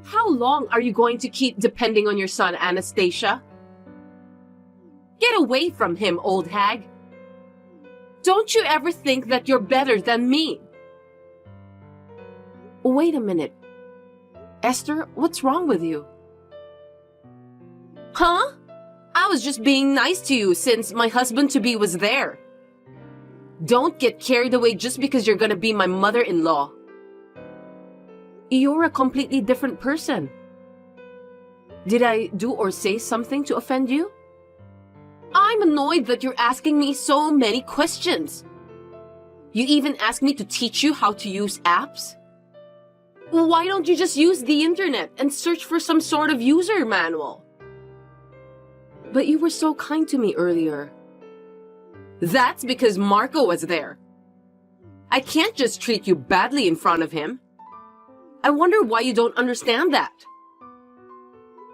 How long are you going to keep depending on your son, Anastasia? Get away from him, old hag. Don't you ever think that you're better than me? Wait a minute. Esther, what's wrong with you? Huh? I was just being nice to you since my husband-to-be was there. Don't get carried away just because you're gonna be my mother-in-law. You're a completely different person. Did I do or say something to offend you? I'm annoyed that you're asking me so many questions. You even asked me to teach you how to use apps? Why don't you just use the internet and search for some sort of user manual? But you were so kind to me earlier. That's because Marco was there. I can't just treat you badly in front of him. I wonder why you don't understand that.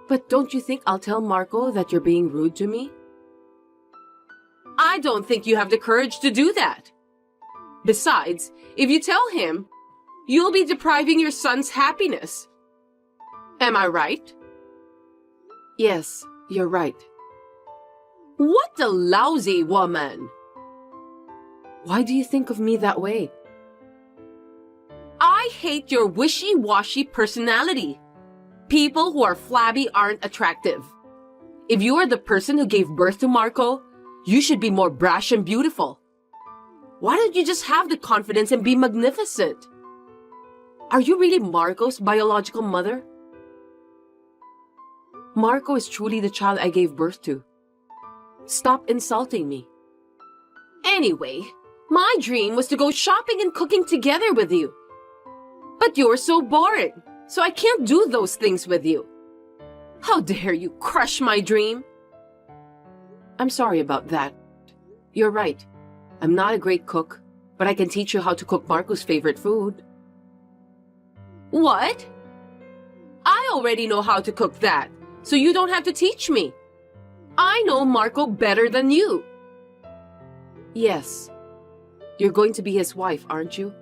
But don't you think I'll tell Marco that you're being rude to me? I don't think you have the courage to do that. Besides, if you tell him, you'll be depriving your son's happiness. Am I right? Yes, you're right. What a lousy woman! Why do you think of me that way? I hate your wishy-washy personality. People who are flabby aren't attractive. If you are the person who gave birth to Marco, you should be more brash and beautiful. Why don't you just have the confidence and be magnificent? Are you really Marco's biological mother? Marco is truly the child I gave birth to. Stop insulting me. Anyway, my dream was to go shopping and cooking together with you. But you're so boring, so I can't do those things with you. How dare you crush my dream? I'm sorry about that. You're right. I'm not a great cook, but I can teach you how to cook Marco's favorite food. What? I already know how to cook that, so you don't have to teach me. I know Marco better than you. Yes. You're going to be his wife, aren't you?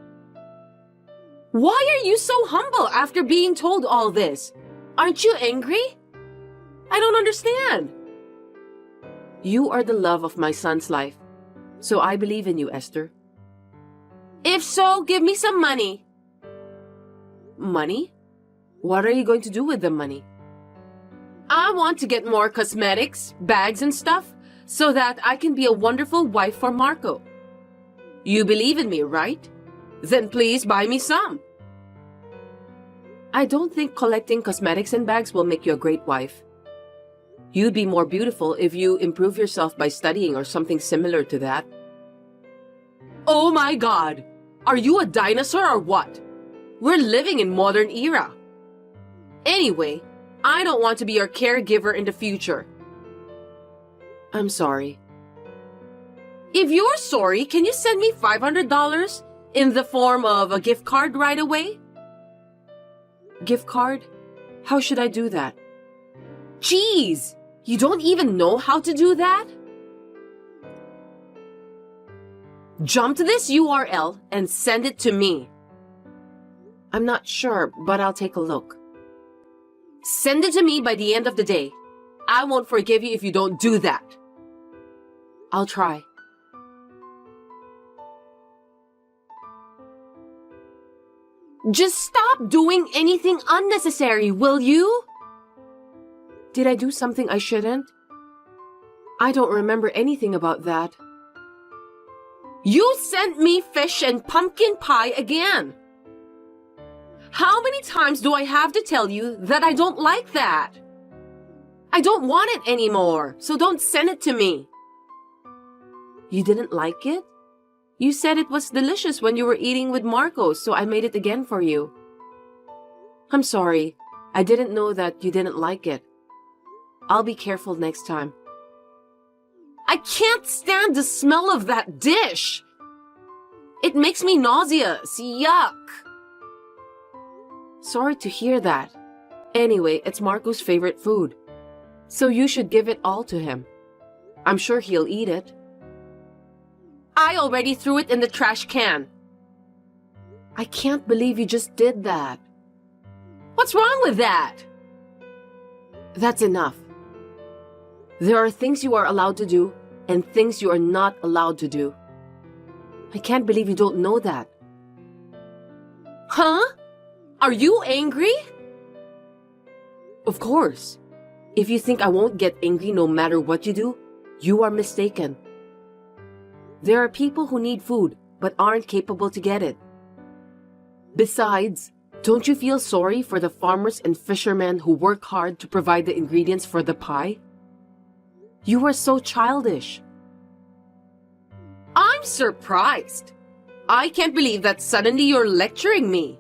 Why are you so humble after being told all this? Aren't you angry? I don't understand. You are the love of my son's life, so I believe in you, Esther. If so, give me some money. Money? What are you going to do with the money? I want to get more cosmetics, bags and stuff, so that I can be a wonderful wife for Marco. You believe in me, right? Then please buy me some. I don't think collecting cosmetics and bags will make you a great wife. You'd be more beautiful if you improve yourself by studying or something similar to that. Oh my God! Are you a dinosaur or what? We're living in modern era. Anyway, I don't want to be your caregiver in the future. I'm sorry. If you're sorry, can you send me $500 in the form of a gift card right away? Gift card? How should I do that? Jeez! You don't even know how to do that? Jump to this URL and send it to me. I'm not sure, but I'll take a look. Send it to me by the end of the day. I won't forgive you if you don't do that. I'll try. Just stop doing anything unnecessary, will you? Did I do something I shouldn't? I don't remember anything about that. You sent me fish and pumpkin pie again. How many times do I have to tell you that I don't like that? I don't want it anymore, so don't send it to me. You didn't like it? You said it was delicious when you were eating with Marco, so I made it again for you. I'm sorry. I didn't know that you didn't like it. I'll be careful next time. I can't stand the smell of that dish. It makes me nauseous. Yuck. Sorry to hear that. Anyway, it's Marco's favorite food. So you should give it all to him. I'm sure he'll eat it. I already threw it in the trash can. I can't believe you just did that. What's wrong with that? That's enough. There are things you are allowed to do and things you are not allowed to do. I can't believe you don't know that. Huh? Are you angry? Of course. If you think I won't get angry no matter what you do, you are mistaken. There are people who need food but aren't capable to get it. Besides, don't you feel sorry for the farmers and fishermen who work hard to provide the ingredients for the pie? You are so childish. I'm surprised. I can't believe that suddenly you're lecturing me.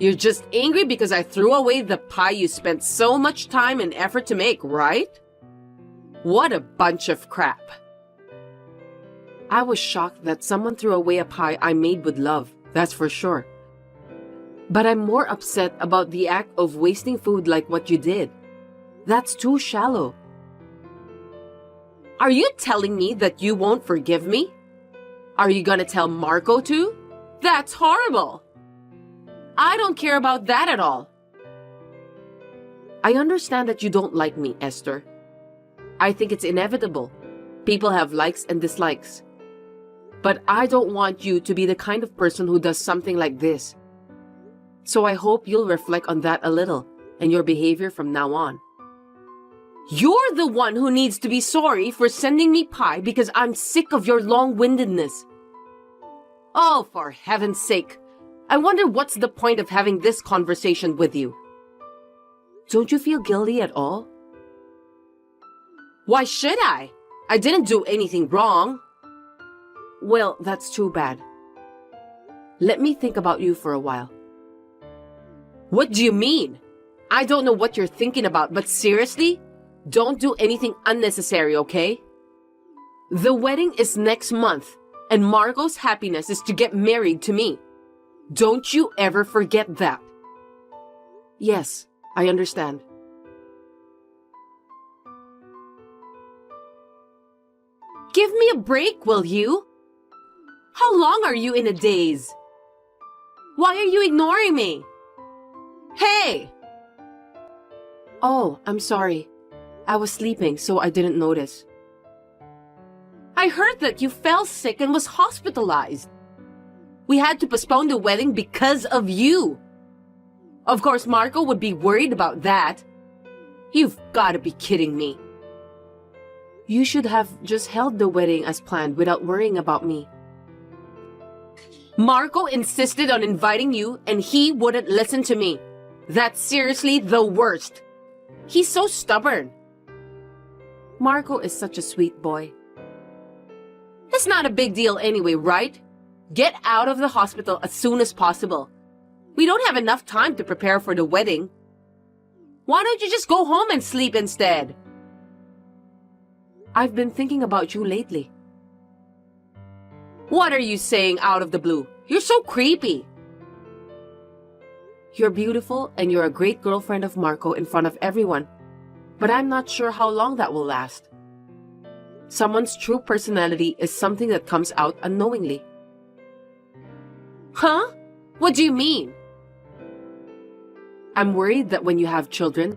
You're just angry because I threw away the pie you spent so much time and effort to make, right? What a bunch of crap. I was shocked that someone threw away a pie I made with love, that's for sure. But I'm more upset about the act of wasting food like what you did. That's too shallow. Are you telling me that you won't forgive me? Are you gonna tell Marco too? That's horrible. I don't care about that at all. I understand that you don't like me, Esther. I think it's inevitable. People have likes and dislikes. But I don't want you to be the kind of person who does something like this. So I hope you'll reflect on that a little and your behavior from now on. You're the one who needs to be sorry for sending me pie because I'm sick of your long-windedness. Oh, for heaven's sake. I wonder what's the point of having this conversation with you. Don't you feel guilty at all? Why should I? I didn't do anything wrong. Well, that's too bad. Let me think about you for a while. What do you mean? I don't know what you're thinking about, but seriously? Don't do anything unnecessary, okay? The wedding is next month, and Marco's happiness is to get married to me. Don't you ever forget that. Yes, I understand. Give me a break, will you? How long are you in a daze? Why are you ignoring me? Hey! Oh, I'm sorry. I was sleeping, so I didn't notice. I heard that you fell sick and was hospitalized. We had to postpone the wedding because of you. Of course, Marco would be worried about that. You've got to be kidding me. You should have just held the wedding as planned without worrying about me. Marco insisted on inviting you and he wouldn't listen to me. That's seriously the worst. He's so stubborn. Marco is such a sweet boy. It's not a big deal anyway, right? Get out of the hospital as soon as possible. We don't have enough time to prepare for the wedding. Why don't you just go home and sleep instead? I've been thinking about you lately. What are you saying out of the blue? You're so creepy. You're beautiful and you're a great girlfriend of Marco in front of everyone. But I'm not sure how long that will last. Someone's true personality is something that comes out unknowingly. Huh? What do you mean? I'm worried that when you have children,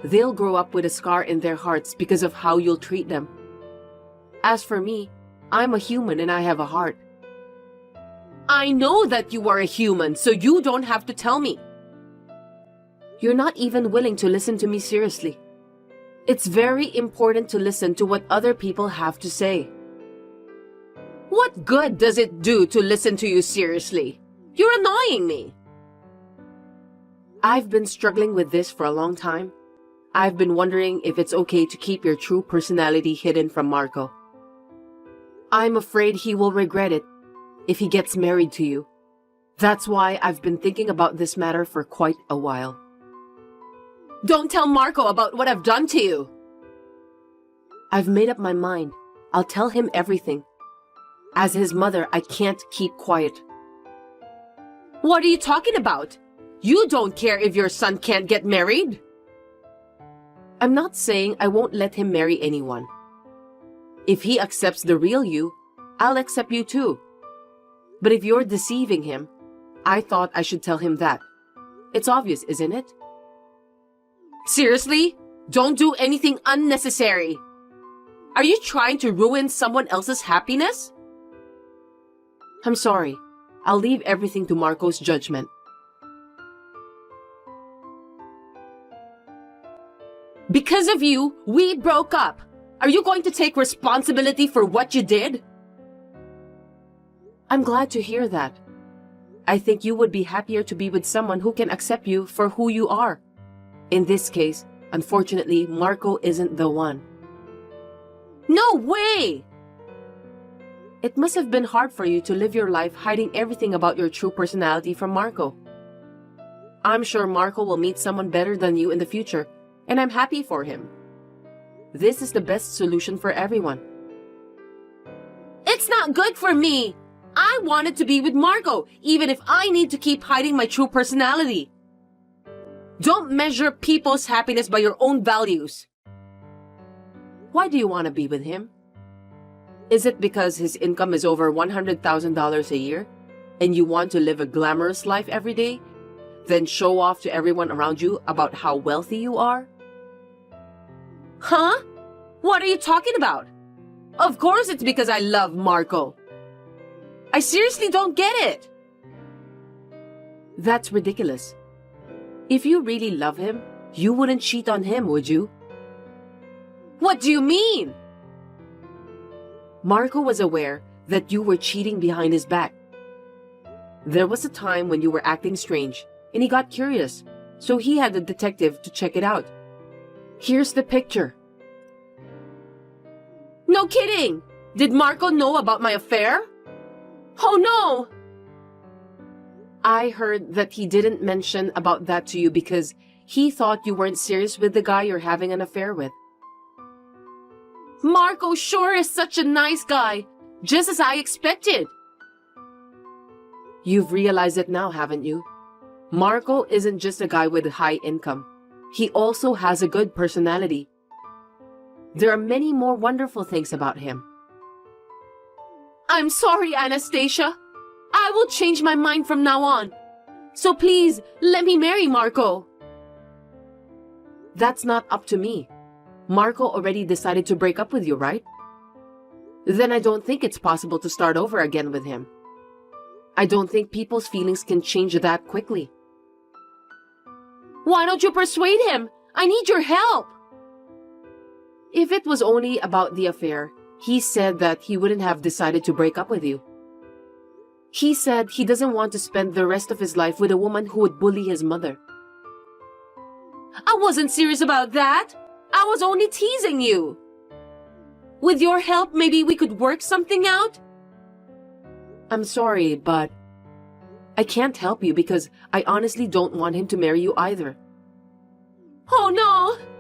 they'll grow up with a scar in their hearts because of how you'll treat them. As for me, I'm a human and I have a heart. I know that you are a human, so you don't have to tell me. You're not even willing to listen to me seriously. It's very important to listen to what other people have to say. What good does it do to listen to you seriously? You're annoying me. I've been struggling with this for a long time. I've been wondering if it's okay to keep your true personality hidden from Marco. I'm afraid he will regret it if he gets married to you. That's why I've been thinking about this matter for quite a while. Don't tell Marco about what I've done to you. I've made up my mind. I'll tell him everything. As his mother, I can't keep quiet. What are you talking about? You don't care if your son can't get married? I'm not saying I won't let him marry anyone. If he accepts the real you, I'll accept you too. But if you're deceiving him, I thought I should tell him that. It's obvious, isn't it? Seriously? Don't do anything unnecessary. Are you trying to ruin someone else's happiness? I'm sorry. I'll leave everything to Marco's judgment. Because of you, we broke up. Are you going to take responsibility for what you did? I'm glad to hear that. I think you would be happier to be with someone who can accept you for who you are. In this case, unfortunately, Marco isn't the one. No way! It must have been hard for you to live your life hiding everything about your true personality from Marco. I'm sure Marco will meet someone better than you in the future, and I'm happy for him. This is the best solution for everyone. It's not good for me! I wanted to be with Marco, even if I need to keep hiding my true personality. Don't measure people's happiness by your own values. Why do you want to be with him? Is it because his income is over $100,000 a year and you want to live a glamorous life every day, then show off to everyone around you about how wealthy you are? Huh? What are you talking about? Of course it's because I love Marco. I seriously don't get it. That's ridiculous. If you really love him, you wouldn't cheat on him, would you? What do you mean? Marco was aware that you were cheating behind his back. There was a time when you were acting strange, and he got curious, so he had a detective to check it out. Here's the picture. No kidding! Did Marco know about my affair? Oh no! I heard that he didn't mention about that to you because he thought you weren't serious with the guy you're having an affair with. Marco sure is such a nice guy, just as I expected. You've realized it now, haven't you? Marco isn't just a guy with a high income. He also has a good personality. There are many more wonderful things about him. I'm sorry, Anastasia. I will change my mind from now on. So please, let me marry Marco. That's not up to me. Marco already decided to break up with you, right? Then I don't think it's possible to start over again with him. I don't think people's feelings can change that quickly. Why don't you persuade him? I need your help. If it was only about the affair, he said that he wouldn't have decided to break up with you. He said he doesn't want to spend the rest of his life with a woman who would bully his mother. I wasn't serious about that. I was only teasing you. With your help, maybe we could work something out? I'm sorry, but I can't help you because I honestly don't want him to marry you either. Oh no!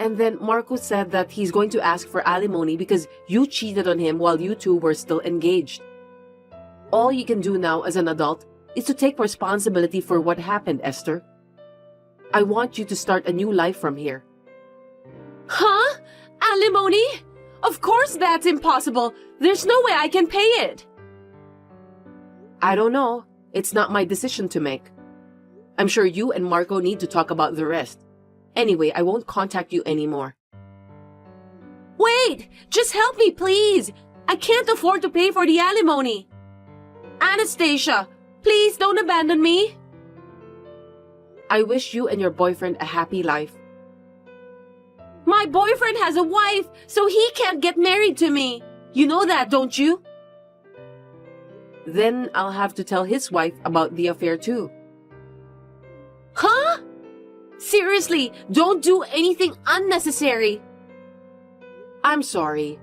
And then Marco said that he's going to ask for alimony because you cheated on him while you two were still engaged. All you can do now as an adult is to take responsibility for what happened, Esther. I want you to start a new life from here. Huh? Alimony? Of course that's impossible. There's no way I can pay it. I don't know. It's not my decision to make. I'm sure you and Marco need to talk about the rest. Anyway, I won't contact you anymore. Wait! Just help me, please! I can't afford to pay for the alimony. Anastasia, please don't abandon me. I wish you and your boyfriend a happy life. My boyfriend has a wife, so he can't get married to me. You know that, don't you? Then I'll have to tell his wife about the affair too. Huh? Seriously, don't do anything unnecessary. I'm sorry.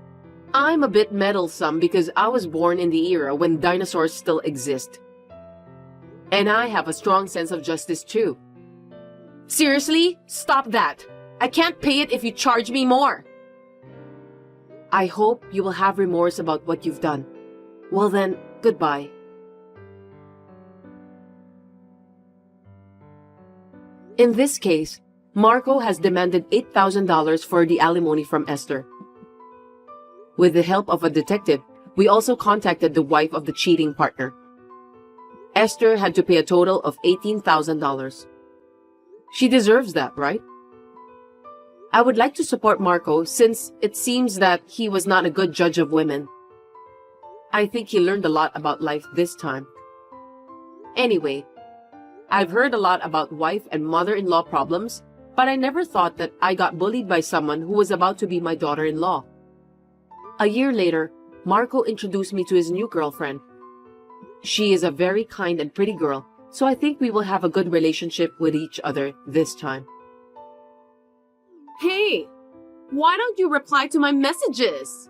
I'm a bit meddlesome because I was born in the era when dinosaurs still exist. And I have a strong sense of justice too. Seriously, stop that. I can't pay it if you charge me more. I hope you will have remorse about what you've done. Well then, goodbye. In this case, Marco has demanded $8,000 for the alimony from Esther. With the help of a detective, we also contacted the wife of the cheating partner. Esther had to pay a total of $18,000. She deserves that, right? I would like to support Marco since it seems that he was not a good judge of women. I think he learned a lot about life this time. Anyway, I've heard a lot about wife and mother-in-law problems, but I never thought that I got bullied by someone who was about to be my daughter-in-law. A year later, Marco introduced me to his new girlfriend. She is a very kind and pretty girl, so I think we will have a good relationship with each other this time. Hey, why don't you reply to my messages?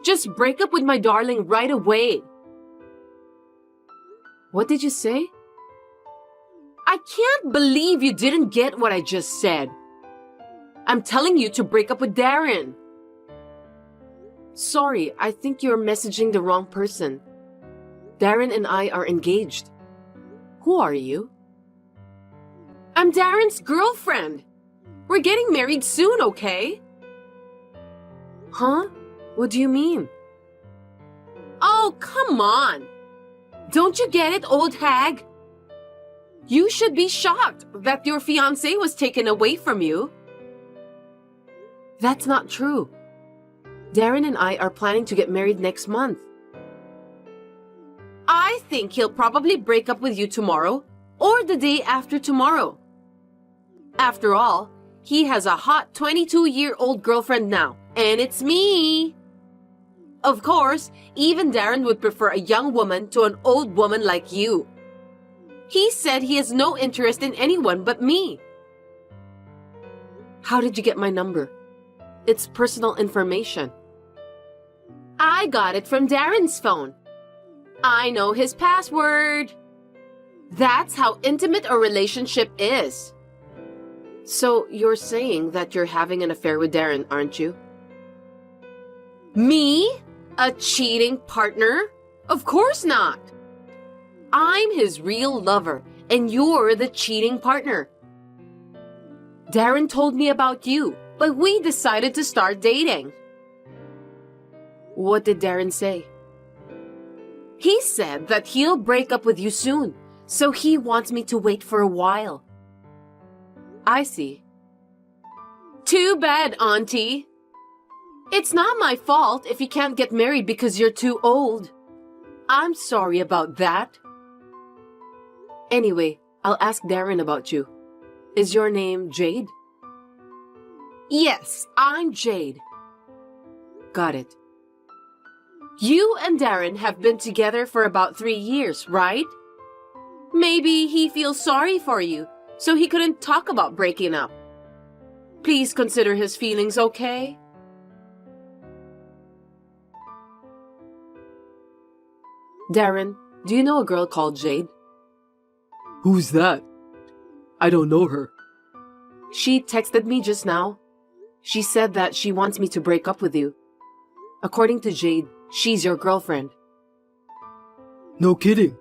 Just break up with my darling right away. What did you say? I can't believe you didn't get what I just said. I'm telling you to break up with Darren. Sorry, I think you're messaging the wrong person. Darren and I are engaged. Who are you? I'm Darren's girlfriend. We're getting married soon, okay? Huh? What do you mean? Oh, come on. Don't you get it, old hag? You should be shocked that your fiancé was taken away from you. That's not true. Darren and I are planning to get married next month. I think he'll probably break up with you tomorrow or the day after tomorrow. After all, he has a hot 22-year-old girlfriend now, and it's me. Of course, even Darren would prefer a young woman to an old woman like you. He said he has no interest in anyone but me. How did you get my number? It's personal information. I got it from Darren's phone. I know his password. That's how intimate a relationship is. So you're saying that you're having an affair with Darren, aren't you? Me? A cheating partner? Of course not. I'm his real lover, and you're the cheating partner. Darren told me about you, but we decided to start dating. What did Darren say? He said that he'll break up with you soon, so he wants me to wait for a while. I see. Too bad, Auntie. It's not my fault if you can't get married because you're too old. I'm sorry about that. Anyway, I'll ask Darren about you. Is your name Jade? Yes, I'm Jade. Got it. You and Darren have been together for about 3 years, right? Maybe he feels sorry for you, so he couldn't talk about breaking up. Please consider his feelings, okay? Darren, do you know a girl called Jade? Who's that? I don't know her. She texted me just now. She said that she wants me to break up with you. According to Jade, she's your girlfriend. No kidding.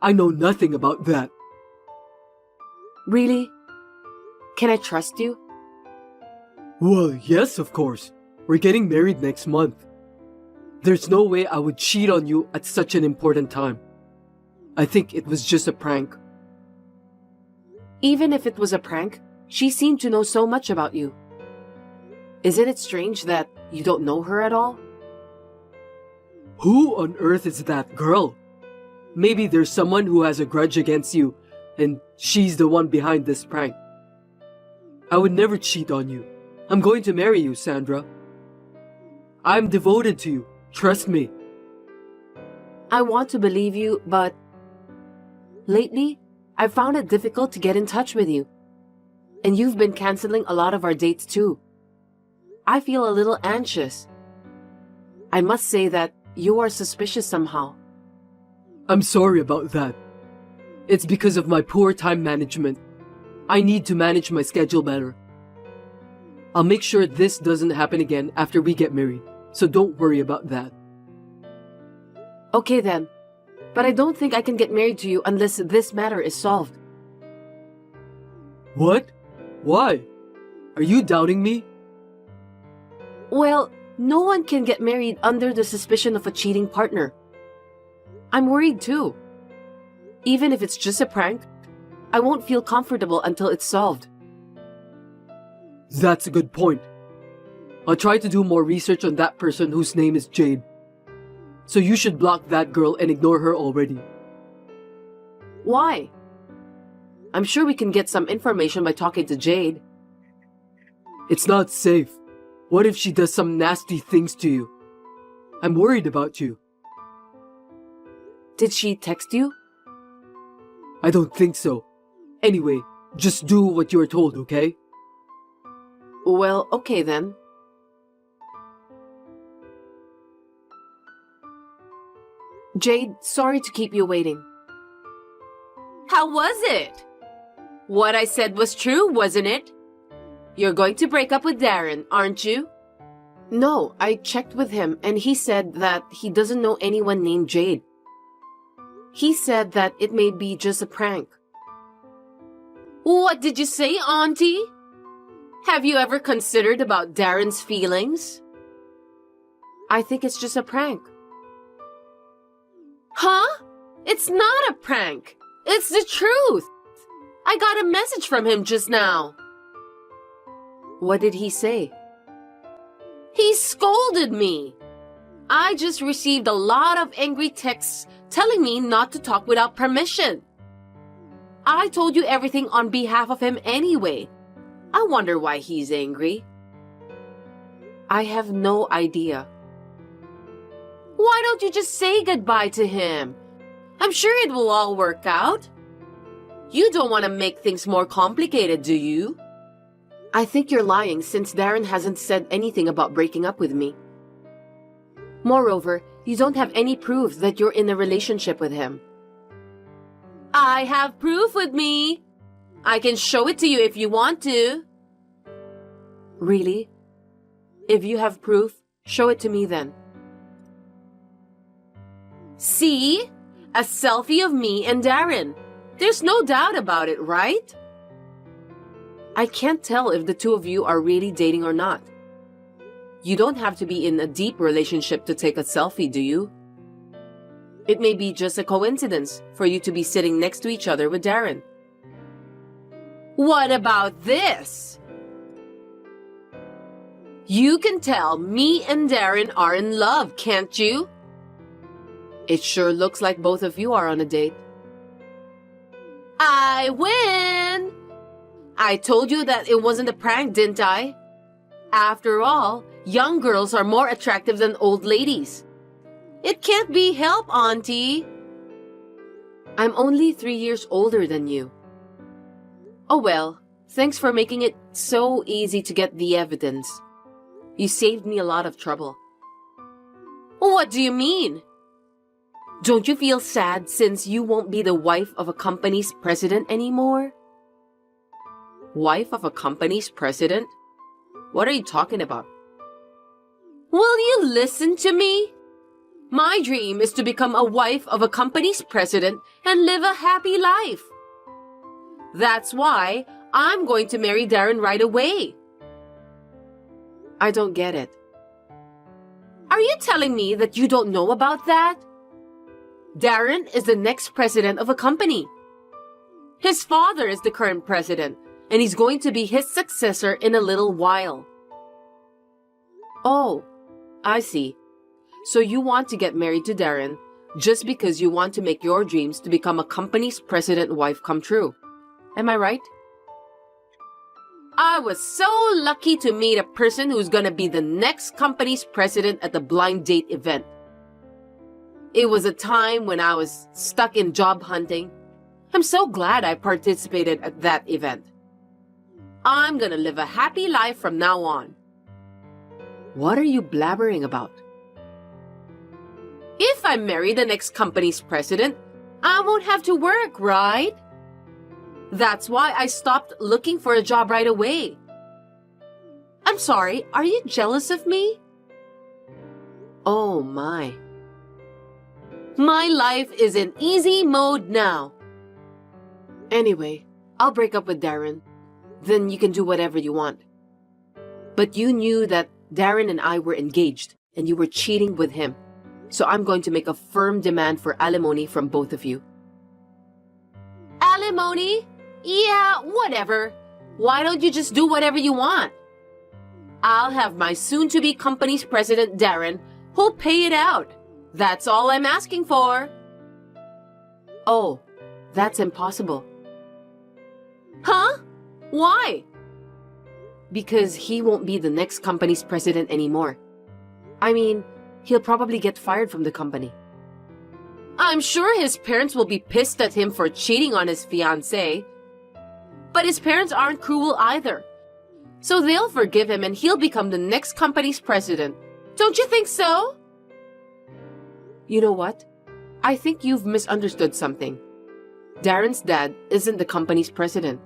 I know nothing about that. Really? Can I trust you? Well, yes, of course. We're getting married next month. There's no way I would cheat on you at such an important time. I think it was just a prank. Even if it was a prank, she seemed to know so much about you. Isn't it strange that you don't know her at all? Who on earth is that girl? Maybe there's someone who has a grudge against you, and she's the one behind this prank. I would never cheat on you. I'm going to marry you, Sandra. I'm devoted to you. Trust me. I want to believe you, but lately, I've found it difficult to get in touch with you. And you've been canceling a lot of our dates too. I feel a little anxious. I must say that you are suspicious somehow. I'm sorry about that. It's because of my poor time management. I need to manage my schedule better. I'll make sure this doesn't happen again after we get married, so don't worry about that. Okay then, but I don't think I can get married to you unless this matter is solved. What? Why? Are you doubting me? Well, no one can get married under the suspicion of a cheating partner. I'm worried too. Even if it's just a prank, I won't feel comfortable until it's solved. That's a good point. I'll try to do more research on that person whose name is Jade. So you should block that girl and ignore her already. Why? I'm sure we can get some information by talking to Jade. It's not safe. What if she does some nasty things to you? I'm worried about you. Did she text you? I don't think so. Anyway, just do what you're told, okay? Well, okay then. Jade, sorry to keep you waiting. How was it? What I said was true, wasn't it? You're going to break up with Darren, aren't you? No, I checked with him and he said that he doesn't know anyone named Jade. He said that it may be just a prank. What did you say, Auntie? Have you ever considered about Darren's feelings? I think it's just a prank. Huh? It's not a prank. It's the truth. I got a message from him just now. What did he say? He scolded me. I just received a lot of angry texts telling me not to talk without permission. I told you everything on behalf of him anyway. I wonder why he's angry. I have no idea. Why don't you just say goodbye to him? I'm sure it will all work out. You don't want to make things more complicated, do you? I think you're lying since Darren hasn't said anything about breaking up with me. Moreover, you don't have any proof that you're in a relationship with him. I have proof with me. I can show it to you if you want to. Really? If you have proof, show it to me then. See? A selfie of me and Darren. There's no doubt about it, right? I can't tell if the two of you are really dating or not. You don't have to be in a deep relationship to take a selfie, do you? It may be just a coincidence for you to be sitting next to each other with Darren. What about this? You can tell me and Darren are in love, can't you? It sure looks like both of you are on a date. I win! I told you that it wasn't a prank, didn't I? After all, young girls are more attractive than old ladies. It can't be helped, Auntie. I'm only 3 years older than you. Oh well, thanks for making it so easy to get the evidence. You saved me a lot of trouble. What do you mean? Don't you feel sad since you won't be the wife of a company's president anymore? Wife of a company's president? What are you talking about? Will you listen to me? My dream is to become a wife of a company's president and live a happy life. That's why I'm going to marry Darren right away. I don't get it. Are you telling me that you don't know about that? Darren is the next president of a company. His father is the current president, and he's going to be his successor in a little while. Oh, I see. So you want to get married to Darren just because you want to make your dreams to become a company's president wife come true. Am I right? I was so lucky to meet a person who's gonna be the next company's president at the blind date event. It was a time when I was stuck in job hunting. I'm so glad I participated at that event. I'm gonna live a happy life from now on. What are you blabbering about? If I marry the next company's president, I won't have to work, right? That's why I stopped looking for a job right away. I'm sorry, are you jealous of me? Oh my. My life is in easy mode now. Anyway, I'll break up with Darren. Then you can do whatever you want. But you knew that Darren and I were engaged and you were cheating with him. So I'm going to make a firm demand for alimony from both of you. Alimony? Yeah, whatever. Why don't you just do whatever you want? I'll have my soon-to-be company's president, Darren, who'll pay it out. That's all I'm asking for. Oh, that's impossible. Huh? Why? Because he won't be the next company's president anymore. I mean, he'll probably get fired from the company. I'm sure his parents will be pissed at him for cheating on his fiancée. But his parents aren't cruel either. So they'll forgive him and he'll become the next company's president. Don't you think so? You know what? I think you've misunderstood something. Darren's dad isn't the company's president.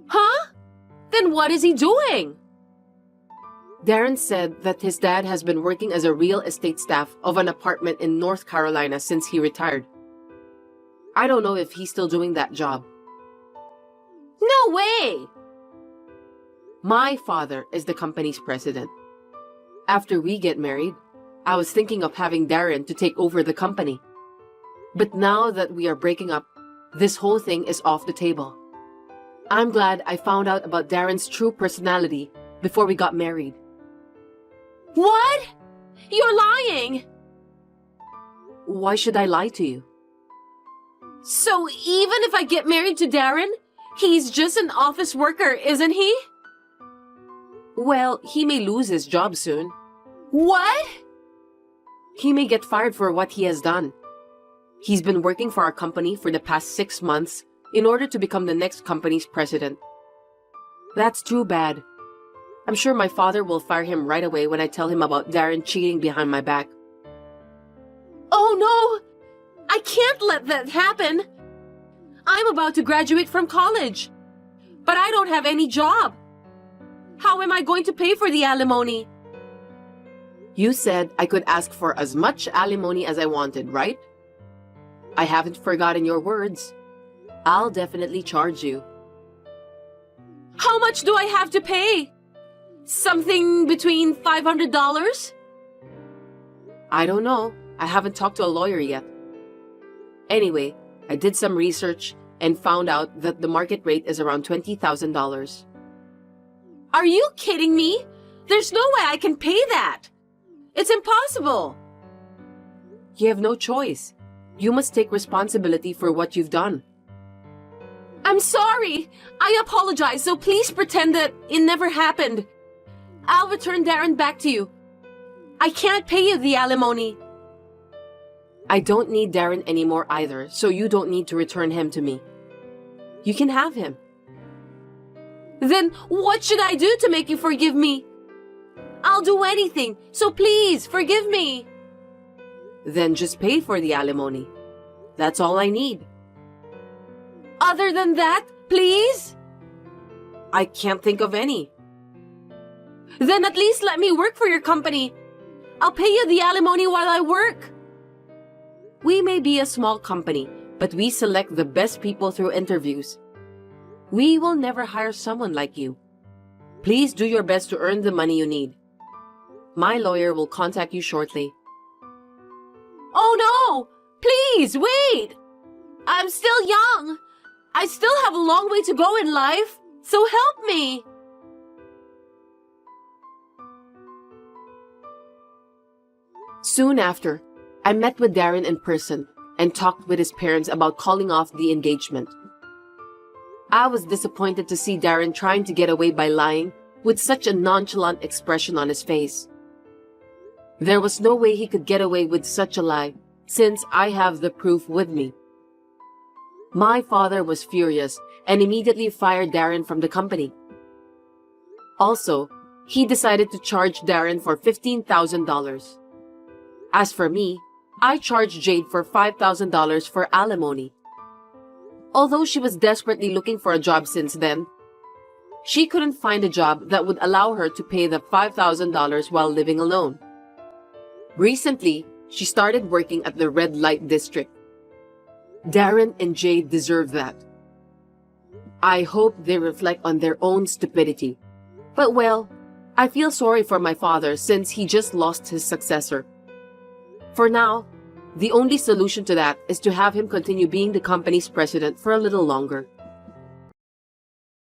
Huh? Then what is he doing? Darren said that his dad has been working as a real estate staff of an apartment in North Carolina since he retired. I don't know if he's still doing that job. No way! My father is the company's president. After we get married, I was thinking of having Darren to take over the company. But now that we are breaking up, this whole thing is off the table. I'm glad I found out about Darren's true personality before we got married. What? You're lying! Why should I lie to you? So even if I get married to Darren, he's just an office worker, isn't he? Well, he may lose his job soon. What? He may get fired for what he has done. He's been working for our company for the past 6 months in order to become the next company's president. That's too bad. I'm sure my father will fire him right away when I tell him about Darren cheating behind my back. Oh no! I can't let that happen! I'm about to graduate from college, but I don't have any job. How am I going to pay for the alimony? You said I could ask for as much alimony as I wanted, right? I haven't forgotten your words. I'll definitely charge you. How much do I have to pay? Something between $500? I don't know. I haven't talked to a lawyer yet. Anyway, I did some research and found out that the market rate is around $20,000. Are you kidding me? There's no way I can pay that. It's impossible. You have no choice. You must take responsibility for what you've done. I'm sorry. I apologize, so please pretend that it never happened. I'll return Darren back to you. I can't pay you the alimony. I don't need Darren anymore either, so you don't need to return him to me. You can have him. Then what should I do to make you forgive me? I'll do anything, so please forgive me. Then just pay for the alimony. That's all I need. Other than that, please? I can't think of any. Then at least let me work for your company. I'll pay you the alimony while I work. We may be a small company, but we select the best people through interviews. We will never hire someone like you. Please do your best to earn the money you need. My lawyer will contact you shortly. Oh no! Please, wait! I'm still young. I still have a long way to go in life, so help me! Soon after, I met with Darren in person and talked with his parents about calling off the engagement. I was disappointed to see Darren trying to get away by lying with such a nonchalant expression on his face. There was no way he could get away with such a lie, since I have the proof with me. My father was furious and immediately fired Darren from the company. Also, he decided to charge Darren for $15,000. As for me, I charged Jade for $5,000 for alimony. Although she was desperately looking for a job since then, she couldn't find a job that would allow her to pay the $5,000 while living alone. Recently, she started working at the red light district. Darren and Jade deserve that. I hope they reflect on their own stupidity. But well, I feel sorry for my father since he just lost his successor. For now, The only solution to that is to have him continue being the company's president for a little longer.